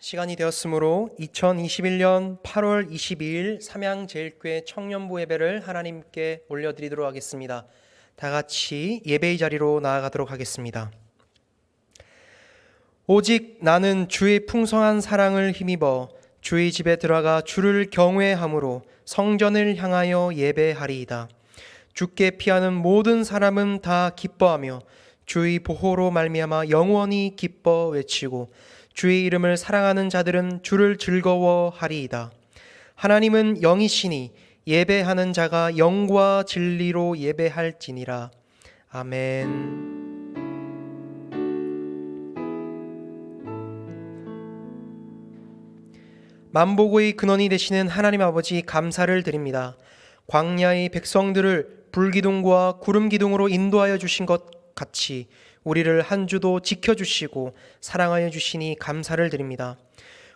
시간이 되었으므로 2021년 8월 22일 삼양제일교회 청년부 예배를 하나님께 올려드리도록 하겠습니다. 다 같이 예배의 자리로 나아가도록 하겠습니다. 오직 나는 주의 풍성한 사랑을 힘입어 주의 집에 들어가 주를 경외함으로 성전을 향하여 예배하리이다. 주께 피하는 모든 사람은 다 기뻐하며 주의 보호로 말미암아 영원히 기뻐 외치고 주의 이름을 사랑하는 자들은 주를 즐거워하리이다. 하나님은 영이시니 예배하는 자가 영과 진리로 예배할지니라. 아멘. 만복의 근원이 되시는 하나님 아버지 감사를 드립니다. 광야의 백성들을 불기둥과 구름기둥으로 인도하여 주신 것 같이 우리를 한 주도 지켜주시고 사랑하여 주시니 감사를 드립니다.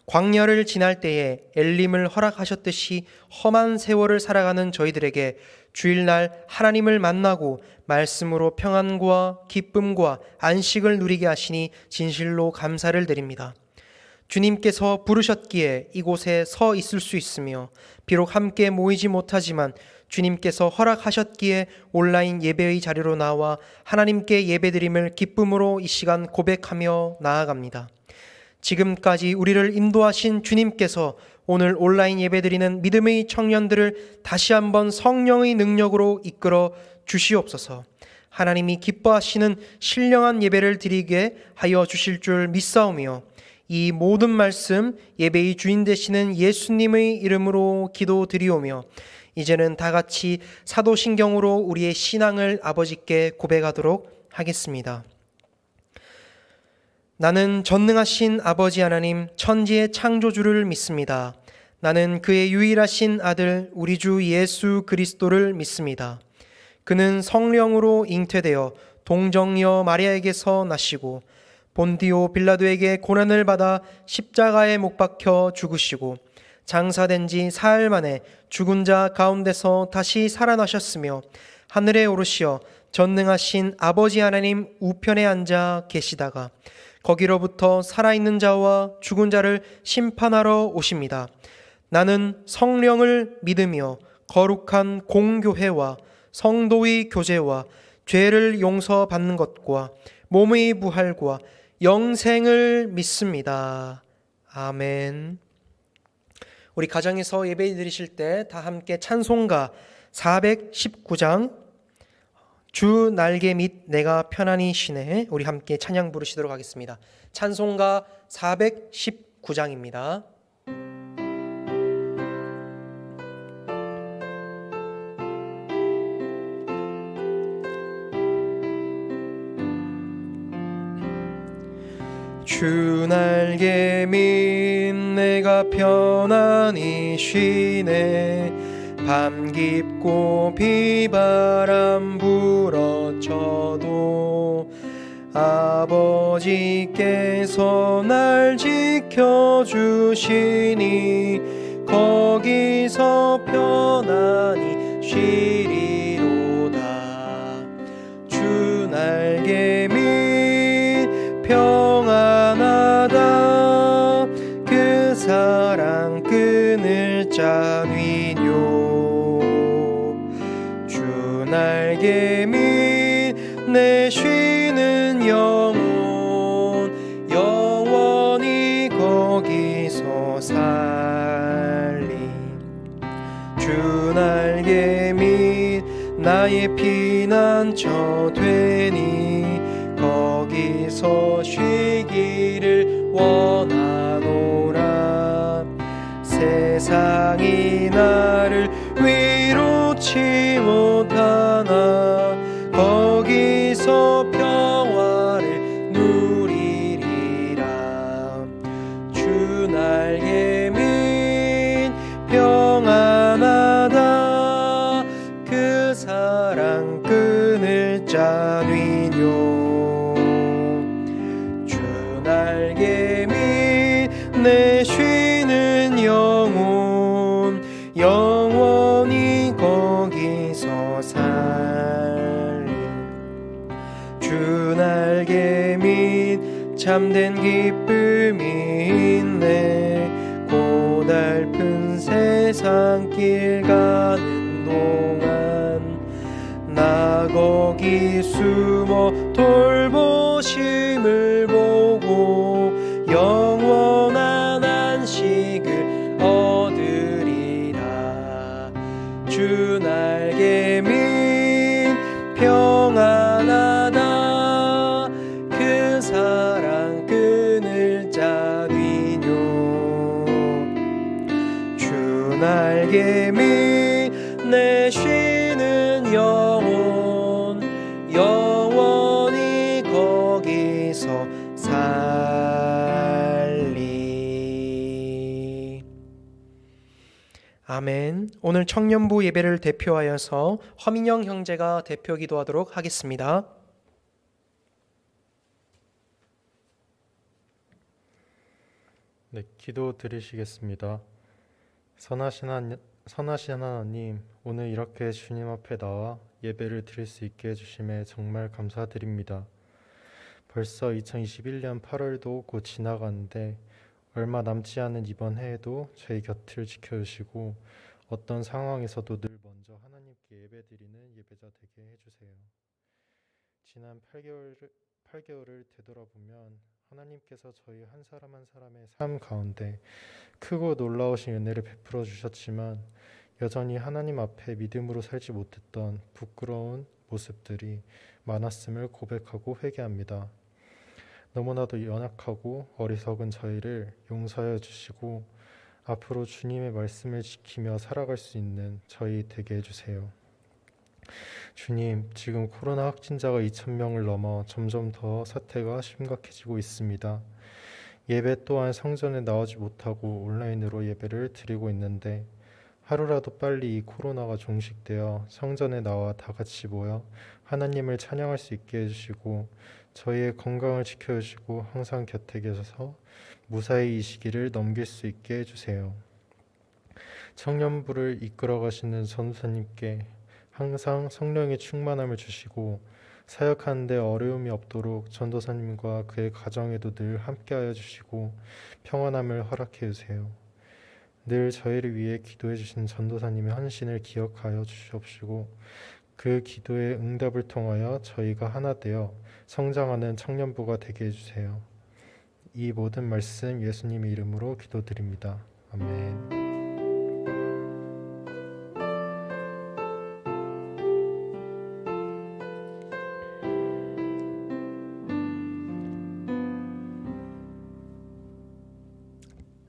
광야를 지날 때에 엘림을 허락하셨듯이 험한 세월을 살아가는 저희들에게 주일날 하나님을 만나고 말씀으로 평안과 기쁨과 안식을 누리게 하시니 진실로 감사를 드립니다. 주님께서 부르셨기에 이곳에 서 있을 수 있으며 비록 함께 모이지 못하지만 주님께서 허락하셨기에 온라인 예배의 자리로 나와 하나님께 예배드림을 기쁨으로 이 시간 고백하며 나아갑니다. 지금까지 우리를 인도하신 주님께서 오늘 온라인 예배드리는 믿음의 청년들을 다시 한번 성령의 능력으로 이끌어 주시옵소서. 하나님이 기뻐하시는 신령한 예배를 드리게 하여 주실 줄 믿사오며 이 모든 말씀 예배의 주인 되시는 예수님의 이름으로 기도드리오며 이제는 다 같이 사도신경으로 우리의 신앙을 아버지께 고백하도록 하겠습니다. 나는 전능하신 아버지 하나님 천지의 창조주를 믿습니다. 나는 그의 유일하신 아들 우리 주 예수 그리스도를 믿습니다. 그는 성령으로 잉태되어 동정녀 마리아에게서 나시고 본디오 빌라도에게 고난을 받아 십자가에 못 박혀 죽으시고 장사된 지 사흘 만에 죽은 자 가운데서 다시 살아나셨으며 하늘에 오르시어 전능하신 아버지 하나님 우편에 앉아 계시다가 거기로부터 살아있는 자와 죽은 자를 심판하러 오십니다. 나는 성령을 믿으며 거룩한 공교회와 성도의 교제와 죄를 용서받는 것과 몸의 부활과 영생을 믿습니다. 아멘. 우리 가정에서 예배 드리실 때 다 함께 찬송가 419장 주 날개 밑 내가 편안히 쉬네 우리 함께 찬양 부르시도록 하겠습니다. 찬송가 419장입니다. 주 날개 밑 내가 편안히 쉬네 밤 깊고 비바람 불어쳐도 아버지께서 날 지켜주시니 거기서 편안히 쉬리로다. 주 날개 밑 평안하다 그 사랑 끈을 짜뉘뇨. 주 날개 밑 내 쉬는 영혼 영원히 거기서 살리. 주 날개 밑 나의 피난처 되니 거기서 쉬기를 원하노라. 세상이 나를 위로치 못하나 거기서 평화를 누리리라. 주 날개 밑 평안하다 그 사랑 끈을 짜뉘뇨. 주 날개 밑 내 쉬는 영혼 영원히 거기서 살리. 주 날개 밑 참된 기쁨이 있네. 고달픈 세상길 가는 동안 나 거기 숨어 돌보심을 보고 영원한 안식을 얻으리라. 주 날개 민 평안하다. 그 사랑 끊을 자니뇨. 주 날개 민 내 쉬는 영혼 영원히 거기서 살리. 아멘. 오늘 청년부 예배를 대표하여서 허민영 형제가 대표 기도하도록 하겠습니다. 네, 기도 드리시겠습니다. 선하신 하나님, 오늘 이렇게 주님 앞에 나와 예배를 드릴 수 있게 해주심에 정말 감사드립니다. 벌써 2021년 8월도 곧 지나가는데 얼마 남지 않은 이번 해에도 저희 곁을 지켜주시고 어떤 상황에서도 늘 먼저 하나님께 예배드리는 예배자 되게 해주세요. 지난 8개월을 되돌아보면 하나님께서 저희 한 사람 한 사람의 삶 가운데 크고 놀라우신 은혜를 베풀어 주셨지만 여전히 하나님 앞에 믿음으로 살지 못했던 부끄러운 모습들이 많았음을 고백하고 회개합니다. 너무나도 연약하고 어리석은 저희를 용서하여 주시고 앞으로 주님의 말씀을 지키며 살아갈 수 있는 저희 되게 해주세요. 주님, 지금 코로나 확진자가 2,000명을 넘어 점점 더 사태가 심각해지고 있습니다. 예배 또한 성전에 나오지 못하고 온라인으로 예배를 드리고 있는데 하루라도 빨리 이 코로나가 종식되어 성전에 나와 다 같이 모여 하나님을 찬양할 수 있게 해주시고 저희의 건강을 지켜주시고 항상 곁에 계셔서 무사히 이 시기를 넘길 수 있게 해주세요. 청년부를 이끌어 가시는 전도사님께 항상 성령의 충만함을 주시고 사역하는 데 어려움이 없도록 전도사님과 그의 가정에도 늘 함께하여 주시고 평안함을 허락해 주세요. 늘 저희를 위해 기도해 주신 전도사님의 헌신을 기억하여 주시옵시고 그 기도의 응답을 통하여 저희가 하나 되어 성장하는 청년부가 되게 해주세요. 이 모든 말씀 예수님의 이름으로 기도드립니다. 아멘.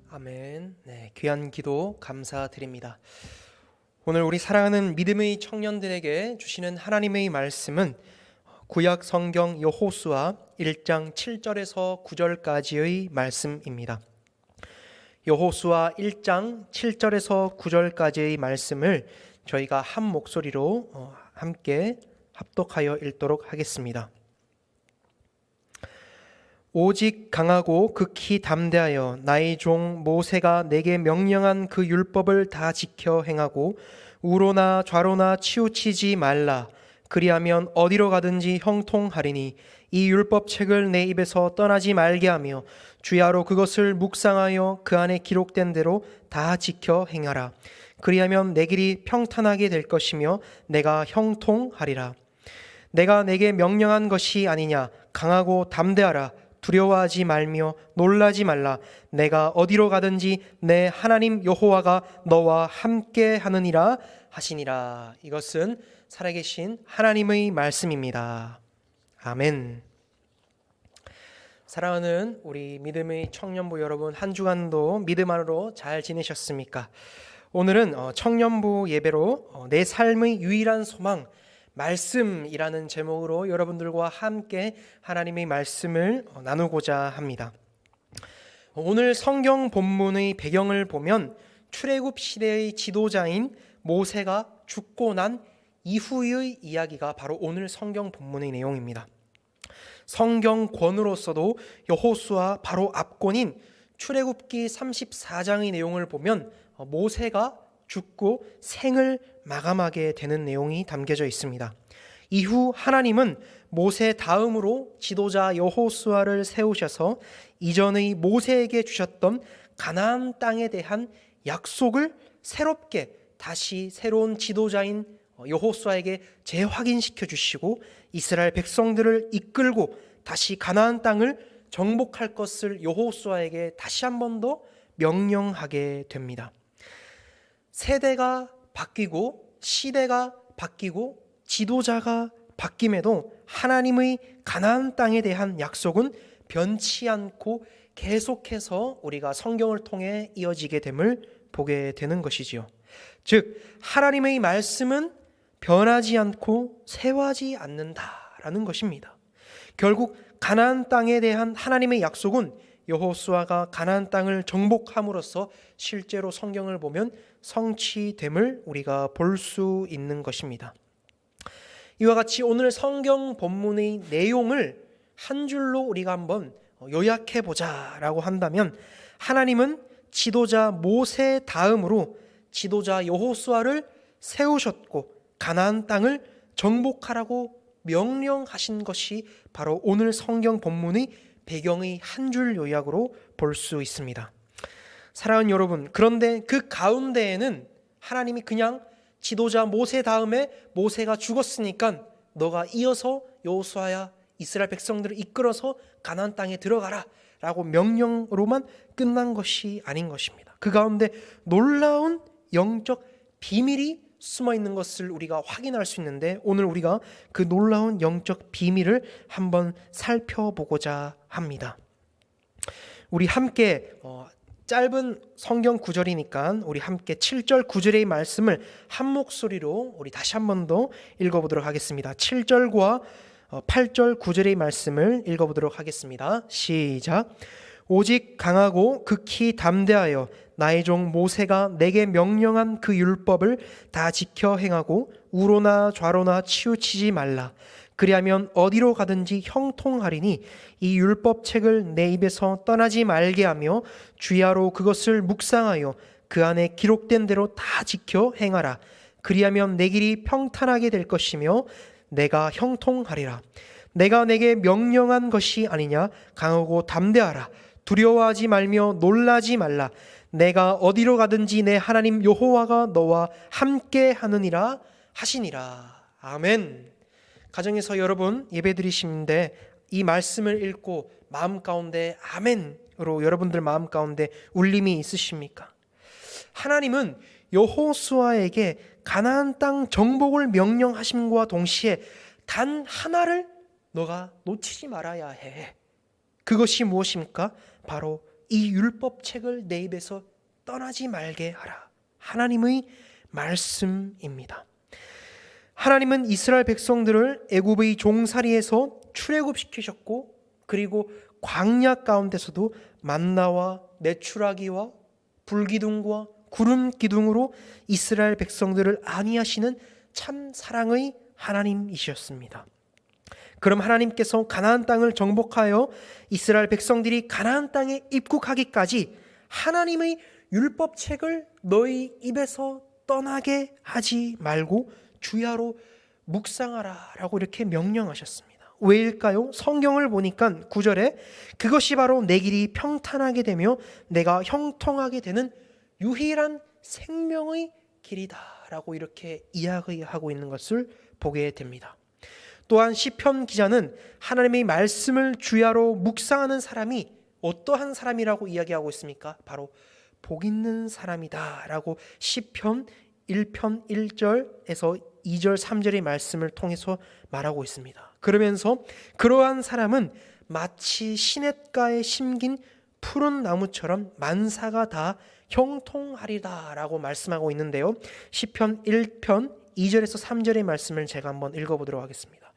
아멘. 네, 귀한 기도 감사드립니다. 오늘 우리 사랑하는 믿음의 청년들에게 주시는 하나님의 말씀은 구약 성경 여호수아 1장 7절에서 9절까지의 말씀입니다. 여호수아 1장 7절에서 9절까지의 말씀을 저희가 한 목소리로 함께 합독하여 읽도록 하겠습니다. 오직 강하고 극히 담대하여 나의 종 모세가 내게 명령한 그 율법을 다 지켜 행하고 우로나 좌로나 치우치지 말라. 그리하면 어디로 가든지 형통하리니 이 율법책을 내 입에서 떠나지 말게 하며 주야로 그것을 묵상하여 그 안에 기록된 대로 다 지켜 행하라. 그리하면 내 길이 평탄하게 될 것이며 내가 형통하리라. 내가 내게 명령한 것이 아니냐. 강하고 담대하라. 두려워하지 말며 놀라지 말라. 내가 어디로 가든지 내 하나님 여호와가 너와 함께 하느니라 하시니라. 이것은 살아계신 하나님의 말씀입니다. 아멘. 사랑하는 우리 믿음의 청년부 여러분, 한 주간도 믿음 안으로 잘 지내셨습니까? 오늘은 청년부 예배로 내 삶의 유일한 소망 말씀이라는 제목으로 여러분들과 함께 하나님의 말씀을 나누고자 합니다. 오늘 성경 본문의 배경을 보면 출애굽 시대의 지도자인 모세가 죽고 난 이후의 이야기가 바로 오늘 성경 본문의 내용입니다. 성경권으로서도 여호수아 바로 앞권인 출애굽기 34장의 내용을 보면 모세가 죽고 생을 마감하게 되는 내용이 담겨져 있습니다. 이후 하나님은 모세 다음으로 지도자 여호수아를 세우셔서 이전의 모세에게 주셨던 가나안 땅에 대한 약속을 새롭게 다시 새로운 지도자인 여호수아에게 재확인시켜 주시고 이스라엘 백성들을 이끌고 다시 가나안 땅을 정복할 것을 여호수아에게 다시 한 번 더 명령하게 됩니다. 세대가 바뀌고 시대가 바뀌고 지도자가 바뀜에도 하나님의 가나안 땅에 대한 약속은 변치 않고 계속해서 우리가 성경을 통해 이어지게 됨을 보게 되는 것이지요. 즉 하나님의 말씀은 변하지 않고 쇠하지 않는다라는 것입니다. 결국 가나안 땅에 대한 하나님의 약속은 여호수아가 가나안 땅을 정복함으로써 실제로 성경을 보면 성취됨을 우리가 볼 수 있는 것입니다. 이와 같이 오늘 성경 본문의 내용을 한 줄로 우리가 한번 요약해 보자라고 한다면 하나님은 지도자 모세 다음으로 지도자 여호수아를 세우셨고 가나안 땅을 정복하라고 명령하신 것이 바로 오늘 성경 본문의 배경의 한 줄 요약으로 볼 수 있습니다. 사랑하는 여러분, 그런데 그 가운데에는 하나님이 그냥 지도자 모세 다음에 모세가 죽었으니까 너가 이어서 여호수아야 이스라엘 백성들을 이끌어서 가나안 땅에 들어가라 라고 명령으로만 끝난 것이 아닌 것입니다. 그 가운데 놀라운 영적 비밀이 숨어 있는 것을 우리가 확인할 수 있는데 오늘 우리가 그 놀라운 영적 비밀을 한번 살펴보고자 합니다. 우리 함께 짧은 성경 구절이니까 우리 함께 7절 9절의 말씀을 한 목소리로 우리 다시 한 번 더 읽어보도록 하겠습니다. 7절과 8절 9절의 말씀을 읽어보도록 하겠습니다. 시작. 오직 강하고 극히 담대하여 나의 종 모세가 내게 명령한 그 율법을 다 지켜 행하고 우로나 좌로나 치우치지 말라. 그리하면 어디로 가든지 형통하리니 이 율법책을 내 입에서 떠나지 말게 하며 주야로 그것을 묵상하여 그 안에 기록된 대로 다 지켜 행하라. 그리하면 내 길이 평탄하게 될 것이며 내가 형통하리라. 내가 내게 명령한 것이 아니냐. 강하고 담대하라. 두려워하지 말며 놀라지 말라. 내가 어디로 가든지 내 하나님 여호와가 너와 함께 하느니라 하시니라. 아멘. 가정에서 여러분 예배드리시는데 이 말씀을 읽고 마음 가운데 아멘으로 여러분들 마음 가운데 울림이 있으십니까? 하나님은 여호수아에게 가나안 땅 정복을 명령하심과 동시에 단 하나를 너가 놓치지 말아야 해. 그것이 무엇입니까? 바로 이 율법책을 내 입에서 떠나지 말게 하라. 하나님의 말씀입니다. 하나님은 이스라엘 백성들을 애굽의 종살이에서 출애굽시키셨고 그리고 광야 가운데서도 만나와 메추라기와 불기둥과 구름 기둥으로 이스라엘 백성들을 안위하시는 참 사랑의 하나님이셨습니다. 그럼 하나님께서 가나안 땅을 정복하여 이스라엘 백성들이 가나안 땅에 입국하기까지 하나님의 율법책을 너희 입에서 떠나게 하지 말고 주야로 묵상하라 라고 이렇게 명령하셨습니다. 왜일까요? 성경을 보니까 9절에 그것이 바로 내 길이 평탄하게 되며 내가 형통하게 되는 유일한 생명의 길이다 라고 이렇게 이야기하고 있는 것을 보게 됩니다. 또한 시편 기자는 하나님의 말씀을 주야로 묵상하는 사람이 어떠한 사람이라고 이야기하고 있습니까? 바로 복 있는 사람이다 라고 시편 1편 1절에서 2절 3절의 말씀을 통해서 말하고 있습니다. 그러면서 그러한 사람은 마치 시냇가에 심긴 푸른 나무처럼 만사가 다 형통하리다 라고 말씀하고 있는데요. 시편 1편 2절에서 3절의 말씀을 제가 한번 읽어보도록 하겠습니다.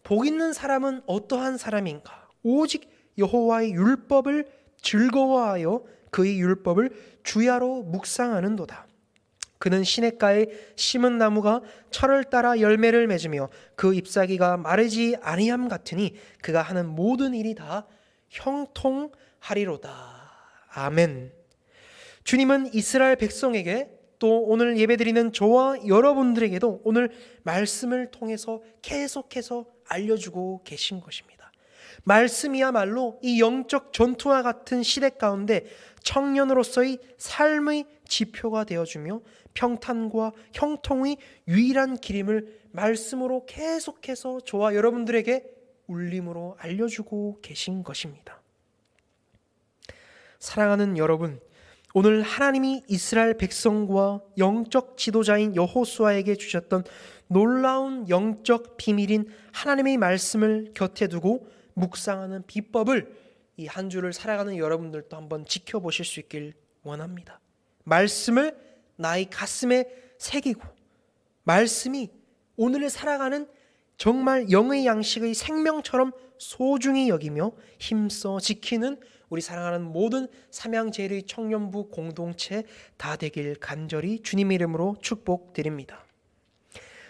복 있는 사람은 어떠한 사람인가? 오직 여호와의 율법을 즐거워하여 그의 율법을 주야로 묵상하는도다. 그는 시냇가에 심은 나무가 철을 따라 열매를 맺으며 그 잎사귀가 마르지 아니함 같으니 그가 하는 모든 일이 다 형통하리로다. 아멘. 주님은 이스라엘 백성에게 또 오늘 예배드리는 저와 여러분들에게도 오늘 말씀을 통해서 계속해서 알려주고 계신 것입니다. 말씀이야말로 이 영적 전투와 같은 시대 가운데 청년으로서의 삶의 지표가 되어주며 평탄과 형통의 유일한 길임을 말씀으로 계속해서 저와 여러분들에게 울림으로 알려주고 계신 것입니다. 사랑하는 여러분, 오늘 하나님이 이스라엘 백성과 영적 지도자인 여호수아에게 주셨던 놀라운 영적 비밀인 하나님의 말씀을 곁에 두고 묵상하는 비법을 이 한 주를 살아가는 여러분들도 한번 지켜보실 수 있길 원합니다. 말씀을 나의 가슴에 새기고 말씀이 오늘을 살아가는 정말 영의 양식의 생명처럼 소중히 여기며 힘써 지키는 우리 사랑하는 모든 삼양제일의 청년부 공동체 다 되길 간절히 주님의 이름으로 축복드립니다.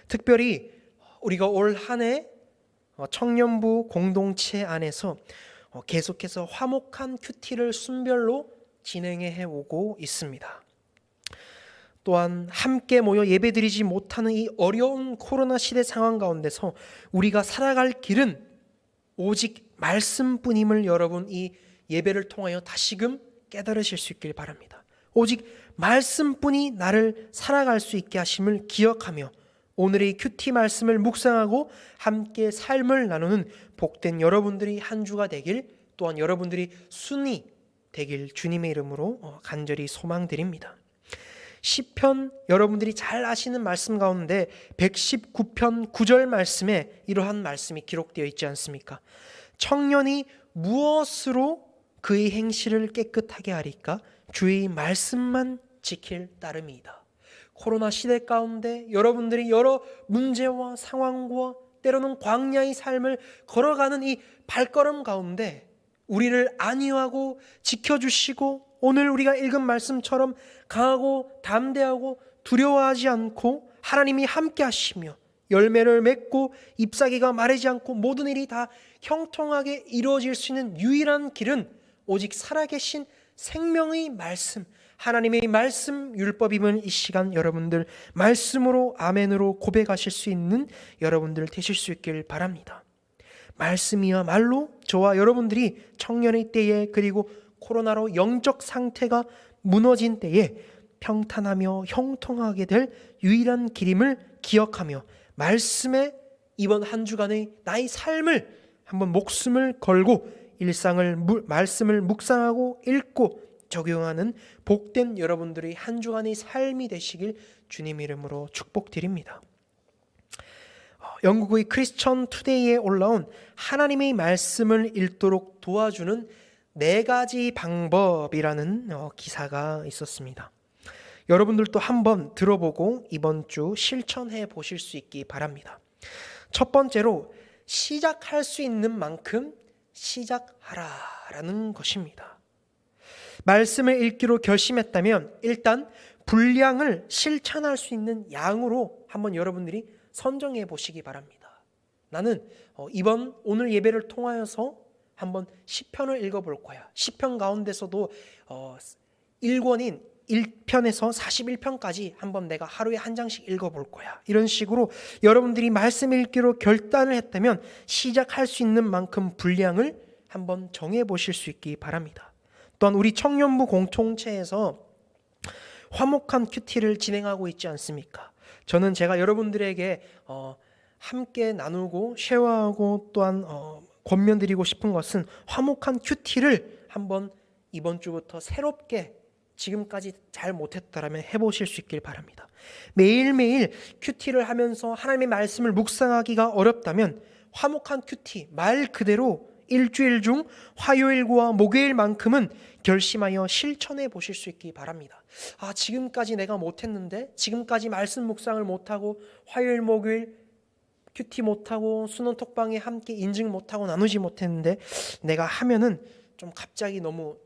특별히 우리가 올 한 해 청년부 공동체 안에서 계속해서 화목한 큐티를 순별로 진행해 오고 있습니다. 또한 함께 모여 예배드리지 못하는 이 어려운 코로나 시대 상황 가운데서 우리가 살아갈 길은 오직 말씀뿐임을 여러분 이 예배를 통하여 다시금 깨달으실 수 있길 바랍니다. 오직 말씀뿐이 나를 살아갈 수 있게 하심을 기억하며 오늘의 큐티 말씀을 묵상하고 함께 삶을 나누는 복된 여러분들이 한 주가 되길, 또한 여러분들이 순이 되길 주님의 이름으로 간절히 소망드립니다. 시편 여러분들이 잘 아시는 말씀 가운데 119편 9절 말씀에 이러한 말씀이 기록되어 있지 않습니까? 청년이 무엇으로 그의 행실을 깨끗하게 하리까? 주의 말씀만 지킬 따름이다. 코로나 시대 가운데 여러분들이 여러 문제와 상황과 때로는 광야의 삶을 걸어가는 이 발걸음 가운데 우리를 안위하고 지켜주시고 오늘 우리가 읽은 말씀처럼 강하고 담대하고 두려워하지 않고 하나님이 함께 하시며 열매를 맺고 잎사귀가 마르지 않고 모든 일이 다 형통하게 이루어질 수 있는 유일한 길은 오직 살아계신 생명의 말씀, 하나님의 말씀 율법임을 이 시간 여러분들 말씀으로 아멘으로 고백하실 수 있는 여러분들 되실 수 있길 바랍니다. 말씀이야말로 저와 여러분들이 청년의 때에 그리고 코로나로 영적 상태가 무너진 때에 평탄하며 형통하게 될 유일한 길임을 기억하며 말씀에 이번 한 주간의 나의 삶을 한번 목숨을 걸고 일상을 말씀을 묵상하고 읽고 적용하는 복된 여러분들의 한 주간의 삶이 되시길 주님 이름으로 축복드립니다. 영국의 크리스천 투데이에 올라온 하나님의 말씀을 읽도록 도와주는 4가지 방법이라는 기사가 있었습니다. 여러분들도 한번 들어보고 이번 주 실천해 보실 수 있기 바랍니다. 첫 번째로 시작할 수 있는 만큼 시작하라라는 것입니다. 말씀을 읽기로 결심했다면 일단 분량을 실천할 수 있는 양으로 한번 여러분들이 선정해 보시기 바랍니다. 나는 오늘 예배를 통하여서 한번 시편을 읽어볼 거야. 시편 가운데서도 1권인 1편에서 41편까지 한번 내가 하루에 한 장씩 읽어볼 거야. 이런 식으로 여러분들이 말씀 읽기로 결단을 했다면 시작할 수 있는 만큼 분량을 한번 정해보실 수 있기 바랍니다. 또한 우리 청년부 공동체에서 화목한 큐티를 진행하고 있지 않습니까? 저는 제가 여러분들에게 함께 나누고 쉐어하고 또한 권면드리고 싶은 것은 화목한 큐티를 한번 이번 주부터 새롭게 지금까지 잘 못했다라면 해보실 수 있길 바랍니다. 매일매일 큐티를 하면서 하나님의 말씀을 묵상하기가 어렵다면 화목한 큐티, 말 그대로 일주일 중 화요일과 목요일만큼은 결심하여 실천해 보실 수 있기 바랍니다. 지금까지 내가 못했는데, 지금까지 말씀 묵상을 못하고 화요일 목요일 큐티 못하고 수능 톡방에 함께 인증 못하고 나누지 못했는데 내가 하면은 좀 갑자기 너무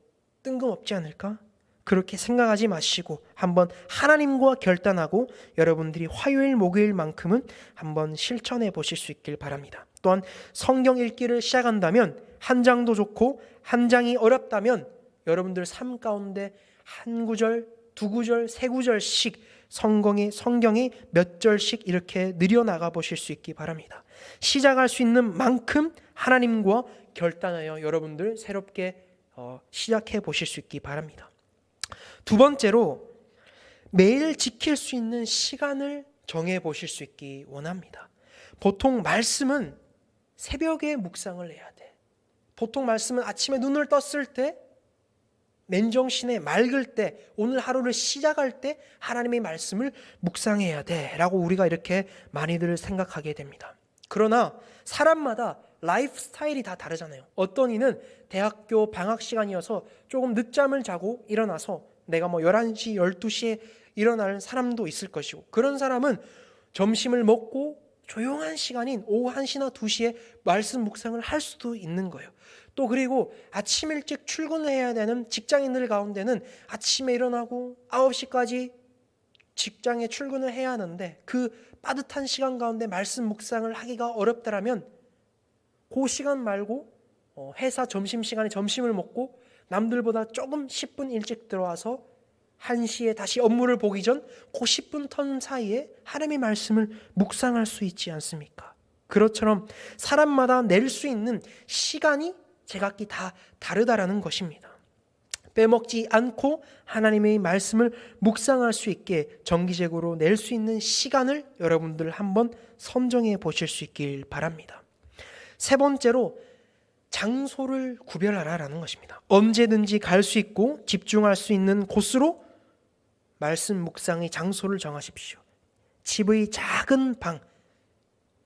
뜬금없지 않을까? 그렇게 생각하지 마시고 한번 하나님과 결단하고 여러분들이 화요일 목요일만큼은 한번 실천해 보실 수 있길 바랍니다. 또한 성경 읽기를 시작한다면 한 장도 좋고 한 장이 어렵다면 여러분들 삶 가운데 한 구절, 두 구절, 세 구절씩 성경에 몇 절씩 이렇게 늘여나가 보실 수 있기 바랍니다. 시작할 수 있는 만큼 하나님과 결단하여 여러분들 새롭게 시작해 보실 수 있기 바랍니다. 두 번째로 매일 지킬 수 있는 시간을 정해 보실 수 있기 원합니다. 보통 말씀은 새벽에 묵상을 해야 돼. 보통 말씀은 아침에 눈을 떴을 때, 맨정신에 맑을 때, 오늘 하루를 시작할 때 하나님의 말씀을 묵상해야 돼 라고 우리가 이렇게 많이들 생각하게 됩니다. 그러나 사람마다 라이프 스타일이 다 다르잖아요. 어떤 이는 대학교 방학 시간이어서 조금 늦잠을 자고 일어나서 내가 11시, 12시에 일어나는 사람도 있을 것이고, 그런 사람은 점심을 먹고 조용한 시간인 오후 1시나 2시에 말씀 묵상을 할 수도 있는 거예요. 또 그리고 아침 일찍 출근을 해야 되는 직장인들 가운데는 아침에 일어나고 9시까지 직장에 출근을 해야 하는데 그 빠듯한 시간 가운데 말씀 묵상을 하기가 어렵다라면 그 시간 말고 회사 점심시간에 점심을 먹고 남들보다 조금 10분 일찍 들어와서 1시에 다시 업무를 보기 전 그 10분 텀 사이에 하나님의 말씀을 묵상할 수 있지 않습니까? 그것처럼 사람마다 낼 수 있는 시간이 제각기 다 다르다라는 것입니다. 빼먹지 않고 하나님의 말씀을 묵상할 수 있게 정기적으로 낼 수 있는 시간을 여러분들 한번 선정해 보실 수 있길 바랍니다. 세 번째로 장소를 구별하라라는 것입니다. 언제든지 갈 수 있고 집중할 수 있는 곳으로 말씀 묵상의 장소를 정하십시오. 집의 작은 방,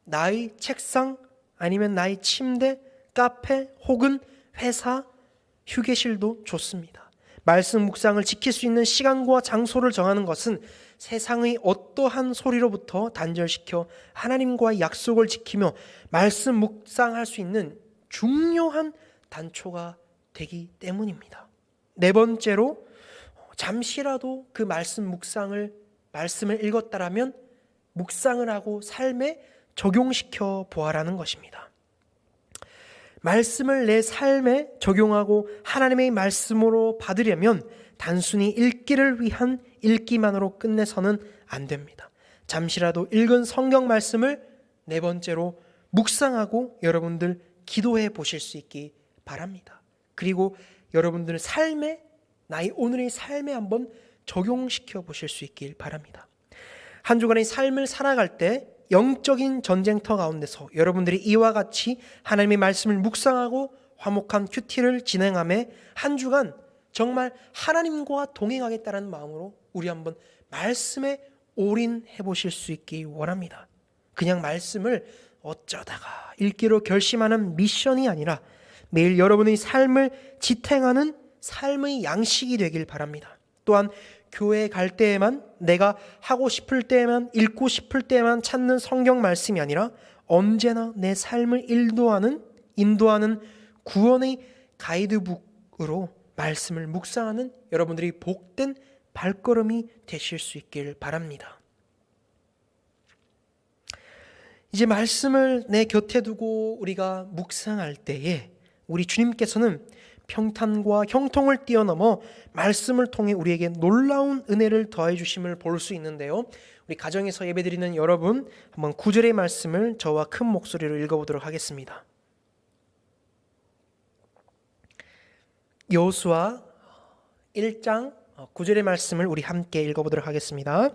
나의 책상, 아니면 나의 침대, 카페 혹은 회사, 휴게실도 좋습니다. 말씀 묵상을 지킬 수 있는 시간과 장소를 정하는 것은 세상의 어떠한 소리로부터 단절시켜 하나님과의 약속을 지키며 말씀 묵상할 수 있는 중요한 단초가 되기 때문입니다. 네 번째로 잠시라도 그 말씀을 읽었다라면 묵상을 하고 삶에 적용시켜 보아라는 것입니다. 말씀을 내 삶에 적용하고 하나님의 말씀으로 받으려면 단순히 읽기를 위한 읽기만으로 끝내서는 안 됩니다. 잠시라도 읽은 성경 말씀을 네 번째로 묵상하고 여러분들 기도해 보실 수 있기 바랍니다. 그리고 여러분들 나의 오늘의 삶에 한번 적용시켜 보실 수 있길 바랍니다. 한 주간의 삶을 살아갈 때 영적인 전쟁터 가운데서 여러분들이 이와 같이 하나님의 말씀을 묵상하고 화목한 큐티를 진행함에 한 주간 정말 하나님과 동행하겠다는 마음으로 우리 한번 말씀에 올인해 보실 수 있기 원합니다. 그냥 말씀을 어쩌다가 읽기로 결심하는 미션이 아니라 매일 여러분의 삶을 지탱하는 삶의 양식이 되길 바랍니다. 또한 교회에 갈 때에만 내가 하고 싶을 때에만 읽고 싶을 때에만 찾는 성경 말씀이 아니라 언제나 내 삶을 인도하는 구원의 가이드북으로 말씀을 묵상하는 여러분들이 복된 발걸음이 되실 수 있길 바랍니다. 이제 말씀을 내 곁에 두고 우리가 묵상할 때에 우리 주님께서는 평탄과 형통을 뛰어넘어 말씀을 통해 우리에게 놀라운 은혜를 더해 주심을 볼 수 있는데요. 우리 가정에서 예배드리는 여러분, 한번 9절의 말씀을 저와 큰 목소리로 읽어보도록 하겠습니다. 여호수아 1장 9절의 말씀을 우리 함께 읽어보도록 하겠습니다.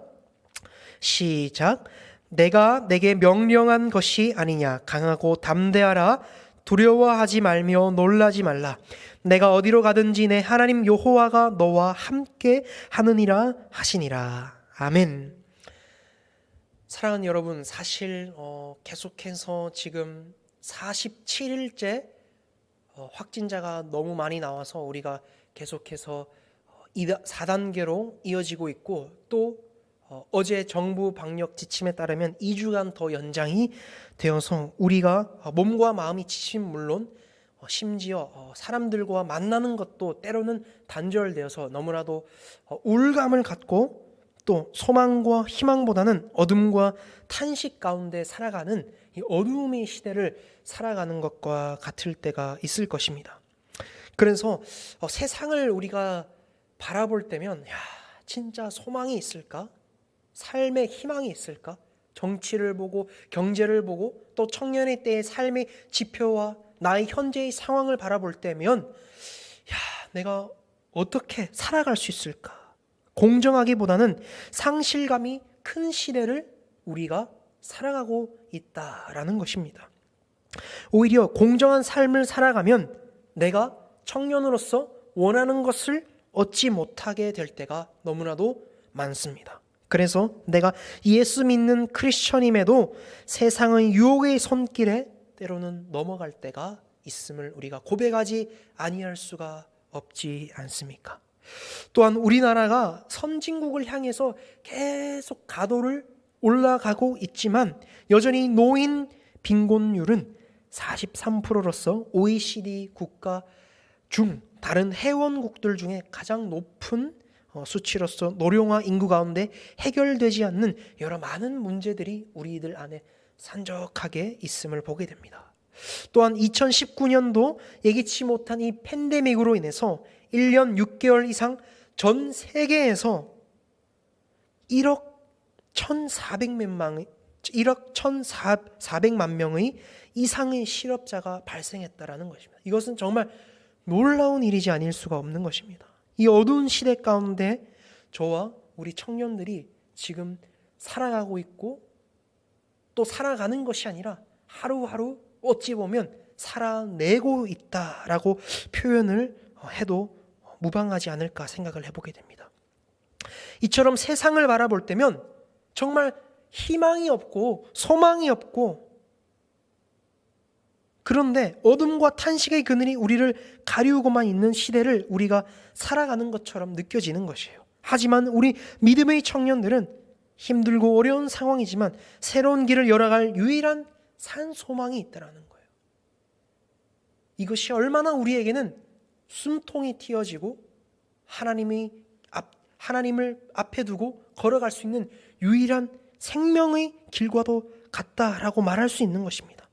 시작. 내가 내게 명령한 것이 아니냐. 강하고 담대하라. 두려워하지 말며 놀라지 말라. 내가 어디로 가든지 내 하나님 여호와가 너와 함께 하느니라 하시니라. 아멘. 사랑하는 여러분, 사실 계속해서 지금 47일째 확진자가 너무 많이 나와서 우리가 계속해서 4단계로 이어지고 있고, 또 어제 정부 방역 지침에 따르면 2주간 더 연장이 되어서 우리가 몸과 마음이 지치면 물론 심지어 사람들과 만나는 것도 때로는 단절되어서 너무나도 우울감을 갖고 또 소망과 희망보다는 어둠과 탄식 가운데 살아가는 이 어두움의 시대를 살아가는 것과 같을 때가 있을 것입니다. 그래서 세상을 우리가 바라볼 때면 진짜 소망이 있을까? 삶의 희망이 있을까? 정치를 보고 경제를 보고 또 청년의 때의 삶의 지표와 나의 현재의 상황을 바라볼 때면 내가 어떻게 살아갈 수 있을까? 공정하기보다는 상실감이 큰 시대를 우리가 살아가고 있다라는 것입니다. 오히려 공정한 삶을 살아가면 내가 청년으로서 원하는 것을 얻지 못하게 될 때가 너무나도 많습니다. 그래서 내가 예수 믿는 크리스천임에도 세상의 유혹의 손길에 때로는 넘어갈 때가 있음을 우리가 고백하지 아니할 수가 없지 않습니까? 또한 우리나라가 선진국을 향해서 계속 가도를 올라가고 있지만 여전히 노인 빈곤율은 43%로서 OECD 국가 중 다른 회원국들 중에 가장 높은 수치로서 노령화 인구 가운데 해결되지 않는 여러 많은 문제들이 우리들 안에 산적하게 있음을 보게 됩니다. 또한 2019년도 예기치 못한 이 팬데믹으로 인해서 1년 6개월 이상 전 세계에서 1억 1,400만 명의 이상의 실업자가 발생했다라는 것입니다. 이것은 정말 놀라운 일이지 아닐 수가 없는 것입니다. 이 어두운 시대 가운데 저와 우리 청년들이 지금 살아가고 있고 또 살아가는 것이 아니라 하루하루 어찌 보면 살아내고 있다라고 표현을 해도 무방하지 않을까 생각을 해보게 됩니다. 이처럼 세상을 바라볼 때면 정말 희망이 없고 소망이 없고 그런데 어둠과 탄식의 그늘이 우리를 가리우고만 있는 시대를 우리가 살아가는 것처럼 느껴지는 것이에요. 하지만 우리 믿음의 청년들은 힘들고 어려운 상황이지만 새로운 길을 열어갈 유일한 산 소망이 있다는 거예요. 이것이 얼마나 우리에게는 숨통이 틔어지고 하나님을 앞에 두고 걸어갈 수 있는 유일한 생명의 길과도 같다라고 말할 수 있는 것입니다.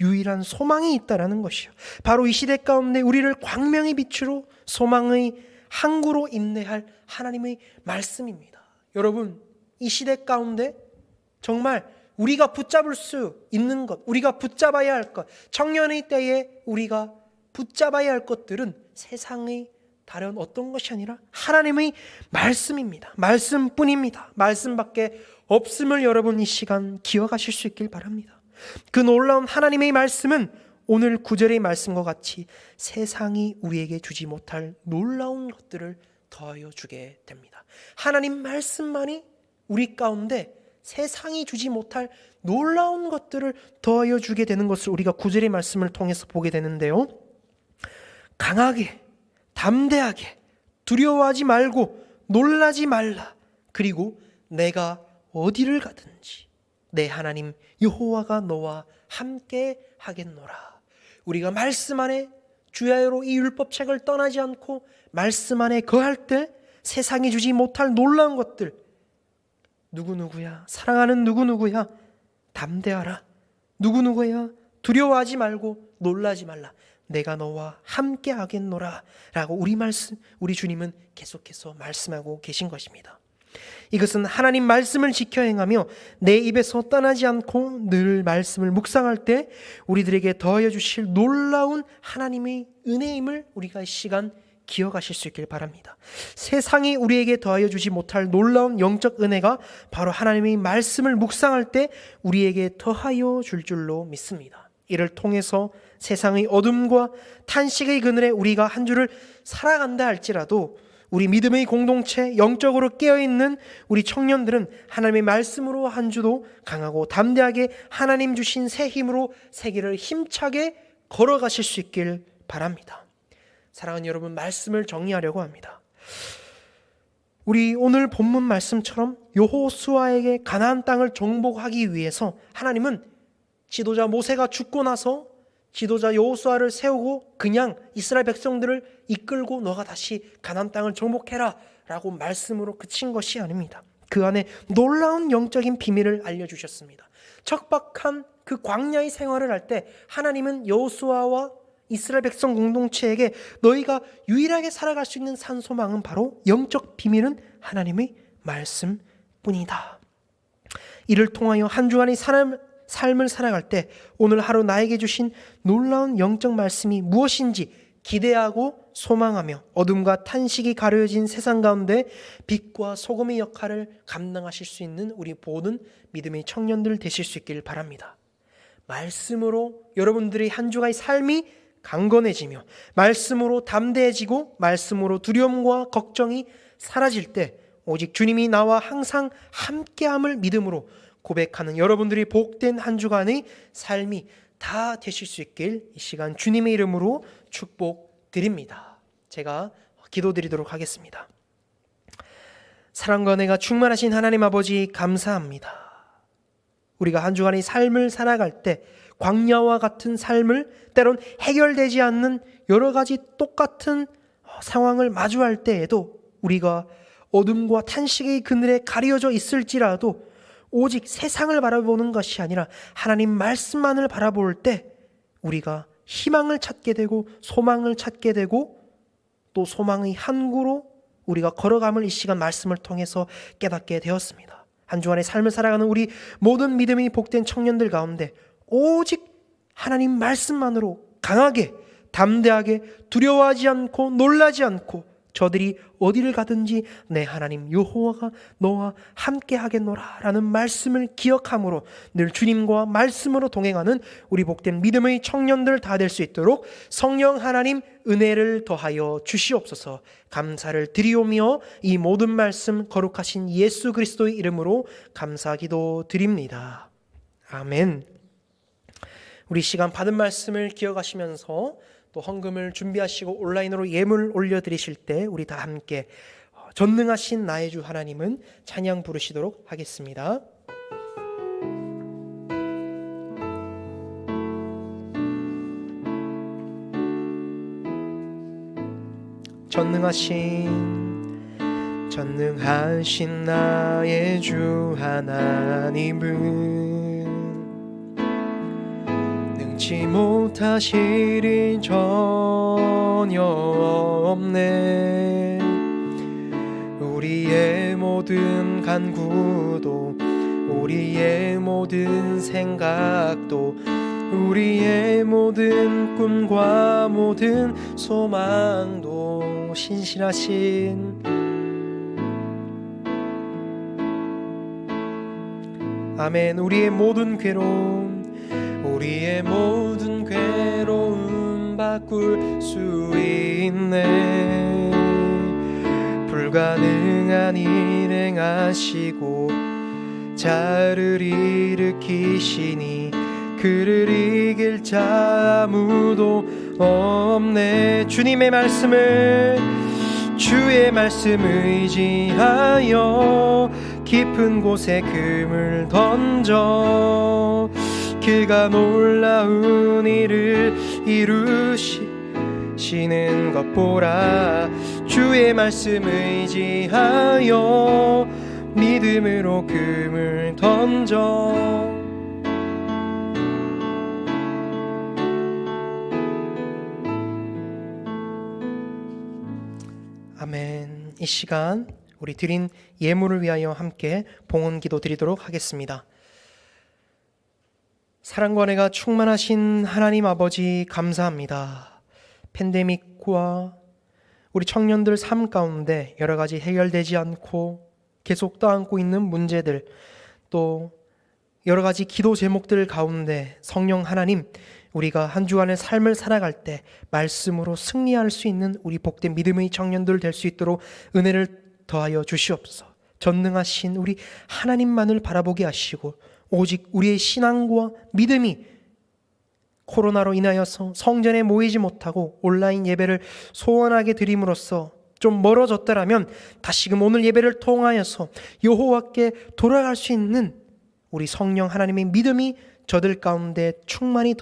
유일한 소망이 있다라는 것이요. 바로 이 시대 가운데 우리를 광명의 빛으로 소망의 항구로 인내할 하나님의 말씀입니다. 여러분, 이 시대 가운데 정말 우리가 붙잡을 수 있는 것, 우리가 붙잡아야 할 것, 청년의 때에 우리가 붙잡아야 할 것들은 세상의 다른 어떤 것이 아니라 하나님의 말씀입니다. 말씀뿐입니다. 말씀밖에 없음을 여러분 이 시간 기억하실 수 있길 바랍니다. 그 놀라운 하나님의 말씀은 오늘 9절의 말씀과 같이 세상이 우리에게 주지 못할 놀라운 것들을 더하여 주게 됩니다. 하나님 말씀만이 우리 가운데 세상이 주지 못할 놀라운 것들을 더하여 주게 되는 것을 우리가 9절의 말씀을 통해서 보게 되는데요. 강하게, 담대하게, 두려워하지 말고 놀라지 말라. 그리고 내가 어디를 가든지 내 하나님 여호와가 너와 함께 하겠노라. 우리가 말씀 안에 주야로 이 율법책을 떠나지 않고 말씀 안에 거할 때 세상이 주지 못할 놀라운 것들, 누구누구야, 사랑하는 누구누구야, 담대하라, 누구누구야, 두려워하지 말고 놀라지 말라, 내가 너와 함께 하겠노라 라고 우리 주님은 계속해서 말씀하고 계신 것입니다. 이것은 하나님 말씀을 지켜 행하며 내 입에서 떠나지 않고 늘 말씀을 묵상할 때 우리들에게 더하여 주실 놀라운 하나님의 은혜임을 우리가 이 시간 기억하실 수 있길 바랍니다. 세상이 우리에게 더하여 주지 못할 놀라운 영적 은혜가 바로 하나님의 말씀을 묵상할 때 우리에게 더하여 줄 줄로 믿습니다. 이를 통해서 세상의 어둠과 탄식의 그늘에 우리가 한 주를 살아간다 할지라도 우리 믿음의 공동체, 영적으로 깨어있는 우리 청년들은 하나님의 말씀으로 한 주도 강하고 담대하게 하나님 주신 새 힘으로 새 길을 힘차게 걸어가실 수 있길 바랍니다. 사랑하는 여러분, 말씀을 정리하려고 합니다. 우리 오늘 본문 말씀처럼 여호수아에게 가나안 땅을 정복하기 위해서 하나님은 지도자 모세가 죽고 나서 지도자 여호수아를 세우고 그냥 이스라엘 백성들을 이끌고 너가 다시 가나안 땅을 정복해라 라고 말씀으로 그친 것이 아닙니다. 그 안에 놀라운 영적인 비밀을 알려주셨습니다. 척박한 그 광야의 생활을 할 때 하나님은 여호수아와 이스라엘 백성 공동체에게 너희가 유일하게 살아갈 수 있는 산소망은 바로 영적 비밀은 하나님의 말씀 뿐이다. 이를 통하여 한 주간의 삶을 살아갈 때 오늘 하루 나에게 주신 놀라운 영적 말씀이 무엇인지 기대하고 소망하며 어둠과 탄식이 가려진 세상 가운데 빛과 소금의 역할을 감당하실 수 있는 우리 모든 믿음의 청년들 되실 수 있길 바랍니다. 말씀으로 여러분들의 한 주간의 삶이 강건해지며 말씀으로 담대해지고 말씀으로 두려움과 걱정이 사라질 때 오직 주님이 나와 항상 함께함을 믿음으로 고백하는 여러분들이 복된 한 주간의 삶이 다 되실 수 있길 이 시간 주님의 이름으로 축복드립니다. 제가 기도드리도록 하겠습니다. 사랑과 은혜가 충만하신 하나님 아버지 감사합니다. 우리가 한 주간의 삶을 살아갈 때 광야와 같은 삶을 때론 해결되지 않는 여러 가지 똑같은 상황을 마주할 때에도 우리가 어둠과 탄식의 그늘에 가려져 있을지라도 오직 세상을 바라보는 것이 아니라 하나님 말씀만을 바라볼 때 우리가 희망을 찾게 되고 소망을 찾게 되고 또 소망의 항구로 우리가 걸어감을 이 시간 말씀을 통해서 깨닫게 되었습니다. 한 주간의 삶을 살아가는 우리 모든 믿음이 복된 청년들 가운데 오직 하나님 말씀만으로 강하게 담대하게 두려워하지 않고 놀라지 않고 저들이 어디를 가든지 내 하나님 여호와가 너와 함께 하겠노라 라는 말씀을 기억함으로 늘 주님과 말씀으로 동행하는 우리 복된 믿음의 청년들 다 될 수 있도록 성령 하나님 은혜를 더하여 주시옵소서. 감사를 드리오며 이 모든 말씀 거룩하신 예수 그리스도의 이름으로 감사기도 드립니다. 아멘. 우리 시간 받은 말씀을 기억하시면서 또 헌금을 준비하시고 온라인으로 예물 올려드리실 때 우리 다 함께 전능하신 나의 주 하나님은 찬양 부르시도록 하겠습니다. 전능하신 나의 주 하나님은 능치 못하실 일 전혀 없네. 우리의 모든 간구도 우리의 모든 생각도 우리의 모든 꿈과 모든 소망도 신실하신 아멘. 우리의 모든 괴로움 바꿀 수 있네. 불가능한 일 행하시고 자를 일으키시니 그를 이길 자 아무도 없네. 주의 말씀을 의지하여 깊은 곳에 금을 던져 그가 놀라운 일을 이루시는 것 보라. 주의 말씀을 의지하여 믿음으로 금을 던져 아멘. 이 시간 우리 드린 예물을 위하여 함께 봉헌 기도 드리도록 하겠습니다. 사랑과 은혜가 충만하신 하나님 아버지 감사합니다. 팬데믹과 우리 청년들 삶 가운데 여러 가지 해결되지 않고 계속 떠안고 있는 문제들 또 여러 가지 기도 제목들 가운데 성령 하나님 우리가 한 주간의 삶을 살아갈 때 말씀으로 승리할 수 있는 우리 복된 믿음의 청년들 될 수 있도록 은혜를 더하여 주시옵소서. 전능하신 우리 하나님만을 바라보게 하시고 오직 우리의 신앙과 믿음이 코로나로 인하여서 성전에 모이지 못하고 온라인 예배를 소원하게 드림으로써 좀 멀어졌더라면 다시금 오늘 예배를 통하여서 여호와께 돌아갈 수 있는 우리 성령 하나님의 믿음이 저들 가운데 충만히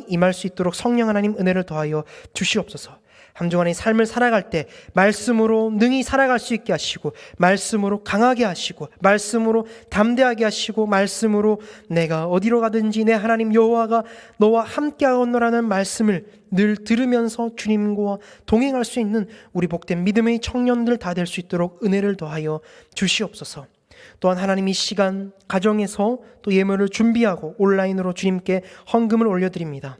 임할 수 있도록 성령 하나님 은혜를 더하여 주시옵소서. 한 주간의 삶을 살아갈 때 말씀으로 능히 살아갈 수 있게 하시고, 말씀으로 강하게 하시고, 말씀으로 담대하게 하시고, 말씀으로 내가 어디로 가든지 내 하나님 여호와가 너와 함께하노라는 말씀을 늘 들으면서 주님과 동행할 수 있는 우리 복된 믿음의 청년들 다 될 수 있도록 은혜를 더하여 주시옵소서. 또한 하나님 이 시간 가정에서 또 예물을 준비하고 온라인으로 주님께 헌금을 올려드립니다.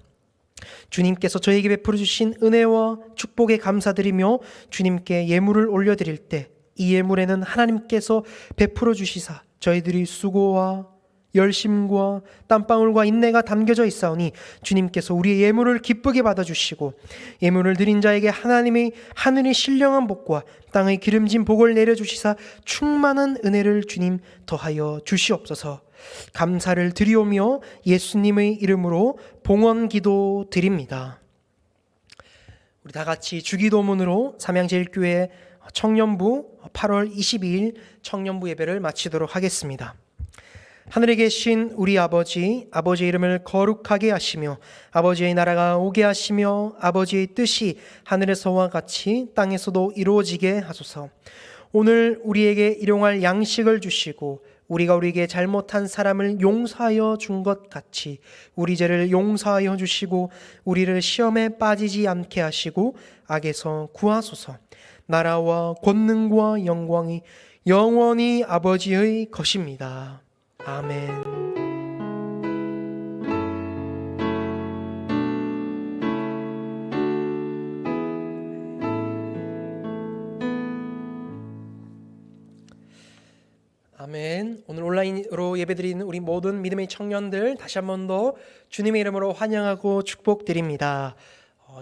주님께서 저에게 베풀어 주신 은혜와 축복에 감사드리며 주님께 예물을 올려드릴 때 이 예물에는 하나님께서 베풀어 주시사 저희들이 수고와 열심과 땀방울과 인내가 담겨져 있사오니 주님께서 우리의 예물을 기쁘게 받아주시고 예물을 드린 자에게 하나님의 하늘의 신령한 복과 땅의 기름진 복을 내려주시사 충만한 은혜를 주님 더하여 주시옵소서. 감사를 드리오며 예수님의 이름으로 봉헌기도 드립니다. 우리 다 같이 주기도문으로 삼양제일교회 청년부 8월 22일 청년부 예배를 마치도록 하겠습니다. 하늘에 계신 우리 아버지, 아버지의 이름을 거룩하게 하시며 아버지의 나라가 오게 하시며 아버지의 뜻이 하늘에서와 같이 땅에서도 이루어지게 하소서. 오늘 우리에게 일용할 양식을 주시고 우리가 우리에게 잘못한 사람을 용서하여 준 것 같이 우리 죄를 용서하여 주시고 우리를 시험에 빠지지 않게 하시고 악에서 구하소서. 나라와 권능과 영광이 영원히 아버지의 것입니다. 아멘. 아멘. 오늘 온라인으로 예배드리는 우리 모든 믿음의 청년들 다시 한 번 더 주님의 이름으로 환영하고 축복드립니다.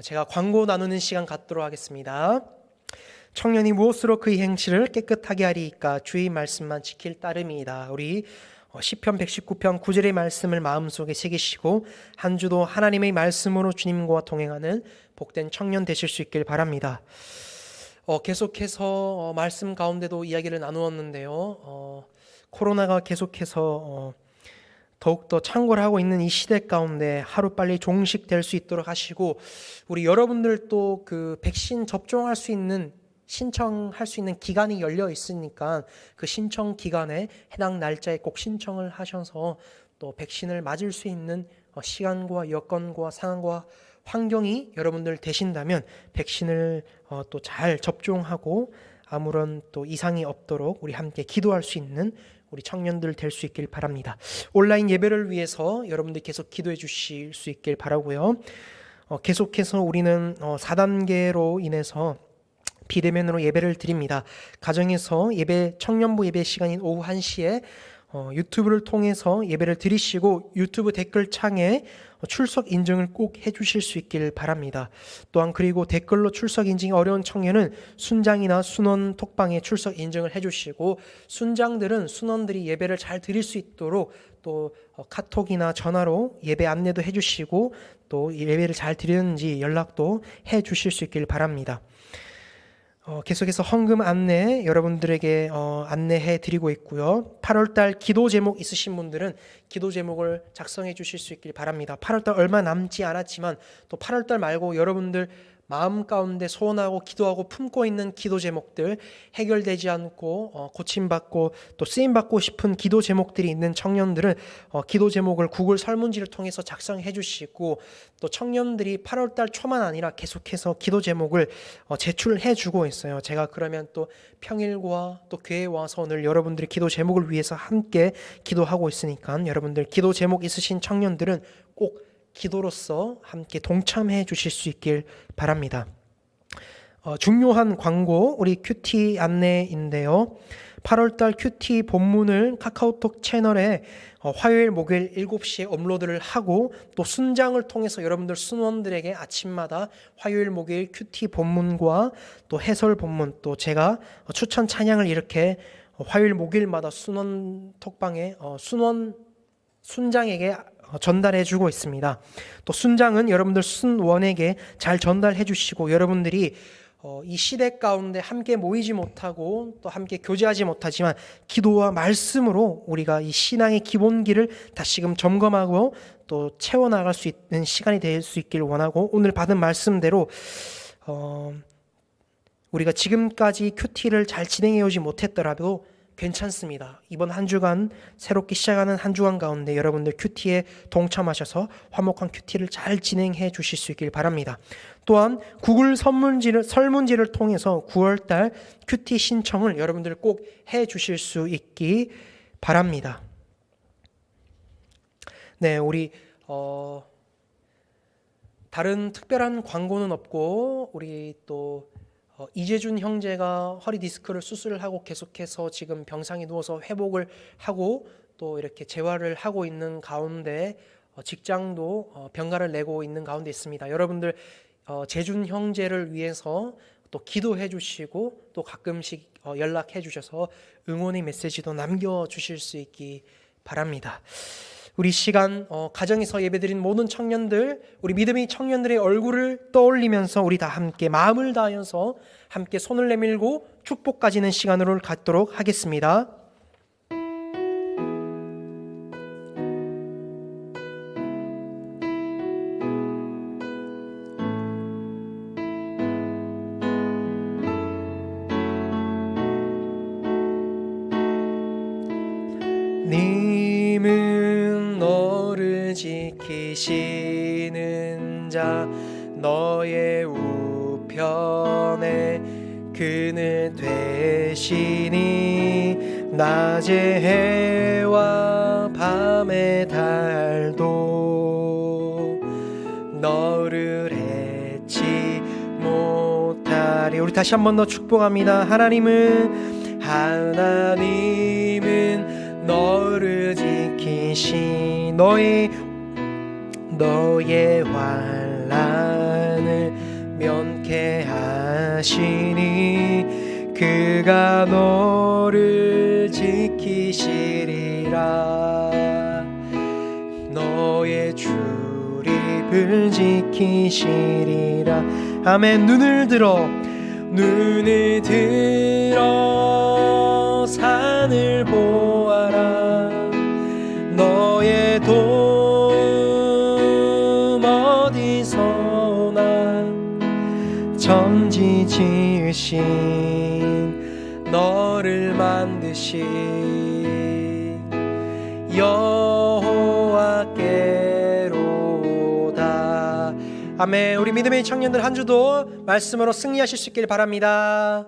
제가 광고 나누는 시간 갖도록 하겠습니다. 청년이 무엇으로 그의 행실을 깨끗하게 하리이까 주의 말씀만 지킬 따름이다. 우리 시편 119편 9절의 말씀을 마음속에 새기시고 한 주도 하나님의 말씀으로 주님과 동행하는 복된 청년 되실 수 있길 바랍니다. 계속해서 말씀 가운데도 이야기를 나누었는데요. 코로나가 계속해서 더욱더 창궐 하고 있는 이 시대 가운데 하루빨리 종식될 수 있도록 하시고 우리 여러분들도 그 백신 접종할 수 있는 신청할 수 있는 기간이 열려 있으니까 그 신청 기간에 해당 날짜에 꼭 신청을 하셔서 또 백신을 맞을 수 있는 시간과 여건과 상황과 환경이 여러분들 되신다면 백신을 또 잘 접종하고 아무런 또 이상이 없도록 우리 함께 기도할 수 있는 우리 청년들 될 수 있길 바랍니다. 온라인 예배를 위해서 여러분들 계속 기도해 주실 수 있길 바라고요. 계속해서 우리는 4단계로 인해서 비대면으로 예배를 드립니다. 가정에서 예배 청년부 예배 시간인 오후 1시에 유튜브를 통해서 예배를 드리시고 유튜브 댓글창에 출석 인증을 꼭 해주실 수 있길 바랍니다. 또한 그리고 댓글로 출석 인증이 어려운 청년은 순장이나 순원 톡방에 출석 인증을 해주시고 순장들은 순원들이 예배를 잘 드릴 수 있도록 또 카톡이나 전화로 예배 안내도 해주시고 또 예배를 잘 드리는지 연락도 해주실 수 있길 바랍니다. 계속해서 헌금 안내 여러분들에게 안내해 드리고 있고요. 8월달 기도 제목 있으신 분들은 기도 제목을 작성해 주실 수 있길 바랍니다. 8월달 얼마 남지 않았지만 또 8월달 말고 여러분들 마음 가운데 소원하고 기도하고 품고 있는 기도 제목들 해결되지 않고 고침받고 또 쓰임받고 싶은 기도 제목들이 있는 청년들은 기도 제목을 구글 설문지를 통해서 작성해 주시고 또 청년들이 8월달 초만 아니라 계속해서 기도 제목을 제출해 주고 있어요. 제가 그러면 또 평일과 또 교회에 와서 오늘 여러분들의 기도 제목을 위해서 함께 기도하고 있으니까 여러분들 기도 제목 있으신 청년들은 꼭 기도로서 함께 동참해 주실 수 있길 바랍니다. 중요한 광고 우리 큐티 안내인데요. 8월달 큐티 본문을 카카오톡 채널에 화요일 목요일 7시에 업로드를 하고 또 순장을 통해서 여러분들 순원들에게 아침마다 화요일 목요일 큐티 본문과 또 해설 본문 또 제가 추천 찬양을 이렇게 화요일 목요일마다 순원 톡방에 순장에게 전달해 주고 있습니다. 또 순장은 여러분들 순원에게 잘 전달해 주시고 여러분들이 이 시대 가운데 함께 모이지 못하고 또 함께 교제하지 못하지만 기도와 말씀으로 우리가 이 신앙의 기본기를 다시금 점검하고 또 채워나갈 수 있는 시간이 될 수 있기를 원하고 오늘 받은 말씀대로 우리가 지금까지 큐티를 잘 진행해 오지 못했더라도 괜찮습니다. 이번 한 주간 새롭게 시작하는 한 주간 가운데 여러분들 큐티에 동참하셔서 화목한 큐티를 잘 진행해 주실 수 있길 바랍니다. 또한 구글 설문지를 통해서 9월달 큐티 신청을 여러분들 꼭 해 주실 수 있기 바랍니다. 네, 우리 다른 특별한 광고는 없고 우리 또 이재준 형제가 허리 디스크를 수술을 하고 계속해서 지금 병상에 누워서 회복을 하고 또 이렇게 재활을 하고 있는 가운데 직장도 병가를 내고 있는 가운데 있습니다. 여러분들 재준 형제를 위해서 또 기도해 주시고 또 가끔씩 연락해 주셔서 응원의 메시지도 남겨 주실 수 있기 바랍니다. 우리 시간 가정에서 예배드린 모든 청년들, 우리 믿음의 청년들의 얼굴을 떠올리면서 우리 다 함께 마음을 다하여서 함께 손을 내밀고 축복 가지는 시간으로 갖도록 하겠습니다. 님은 너를 지키시는 자, 너의 우편에 그늘 되시니 낮의 해와 밤의 달도 너를 해치 못하리. 우리 다시 한 번 더 축복합니다. 하나님은 너를 지키시 너의 환난을 면케하시니 그가 너를 지키시리라. 너의 출입을 지키시리라. 아멘. 눈을 들어 산을 보아라. 너의 도움 어디서나 천지 지으신 너를 만드신 여호와께로다. 아멘. 우리 믿음의 청년들 한 주도 말씀으로 승리하실 수 있길 바랍니다.